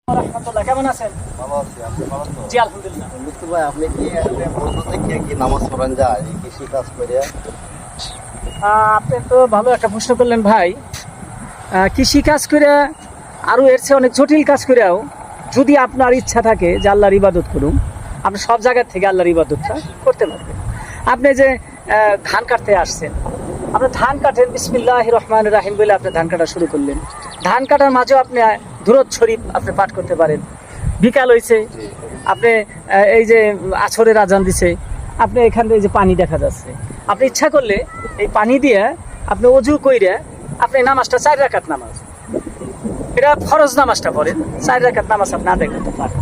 রাহমাতুল্লাহ, কেমন আছেন? ভালো আছি, আপনি ভালো তো? জি আলহামদুলিল্লাহ। লুৎফু ভাই, আপনি কি বন্ধু থেকে কি নামাজ পড়ান যায় এই কৃষি কাজ করে? আপনি তো ভালো একটা প্রশ্ন করলেন ভাই। কৃষি কাজ করে আরও এর চেয়ে অনেক জটিল কাজ করেও যদি আপনার ইচ্ছা থাকে যে আল্লাহর ইবাদত করুন, আপনি সব জায়গার থেকে আল্লাহর ইবাদতটা করতে পারবেন। আপনি যে ধান কাটতে আসছেন, আপনি ধান কাটেন বিসমিল্লাহির রহমানির রাহিম বলে আপনি ধান কাটা শুরু করলেন। ধান কাটার মাঝেও আপনি দুরূদ শরীফ আপনি পাঠ করতে পারেন। বিকাল হয়েছে, আপনি এই যে আছরের আজান দিছে, আপনি এখান থেকে যে পানি দেখা যাচ্ছে, আপনি ইচ্ছা করলে এই পানি দিয়ে আপনি অজু কইরে আপনি নামাজটা 4 রাকাত নামাজ, এটা ফরজ নামাজটা পড়েন, 4 রাকাত নামাজ আপনি আদায় করতে পারেন।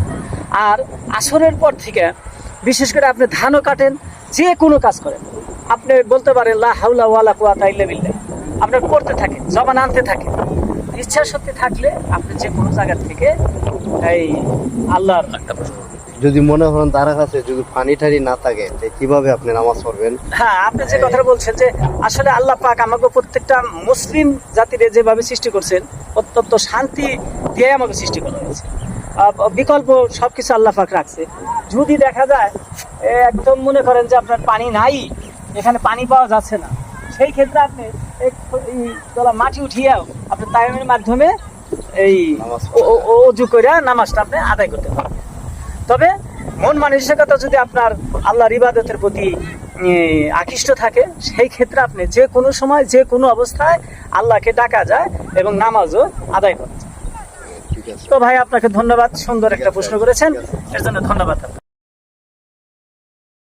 আর আসরের পর থেকে বিশেষ করে আপনি ধানও কাটেন, যে কোনো কাজ করেন, আপনি বলতে পারেন লা হাওলা ওয়ালা কুওয়াতা ইল্লা বিল্লাহ, আপনার পড়তে থাকেন, জবান আনতে থাকেন। ইচ্ছা শক্তি থাকলে আপনি যে কোনো জায়গা থেকে এই আল্লাহর একটা প্রশ্ন। যদি মনে করেন তার কাছে যদি পানি টানি না থাকে তাহলে কিভাবে আপনি নামাজ পড়বেন? হ্যাঁ, আপনি যে কথা বলছেন যে আসলে আল্লাহ পাক আমাকে প্রত্যেকটা মুসলিম জাতির যেভাবে সৃষ্টি করছেন অত্যন্ত শান্তি দিয়ে আমাকে সৃষ্টি করা হয়েছে। বিকল্প সবকিছু আল্লাহ পাক রাখছে। যদি দেখা যায় একদম মনে করেন যে আপনার পানি নাই, এখানে পানি পাওয়া যাচ্ছে না, সেই ক্ষেত্রে আপনি এই মাটি উঠিয়েও আপনি তায়াম্মুমের মাধ্যমে এই অজু করে নামাজটা আপনি আদায় করতে পারবেন। তবে মন মানসিকতা যদি আপনার আল্লাহর ইবাদতের প্রতি আকৃষ্ট থাকে, সেই ক্ষেত্রে আপনি যে কোনো সময় যে কোনো অবস্থায় আল্লাহকে ডাকা যায় এবং নামাজও আদায় করা যায়। ঠিক আছে। তো ভাই, আপনাকে ধন্যবাদ, সুন্দর একটা প্রশ্ন করেছেন, এর জন্য ধন্যবাদ।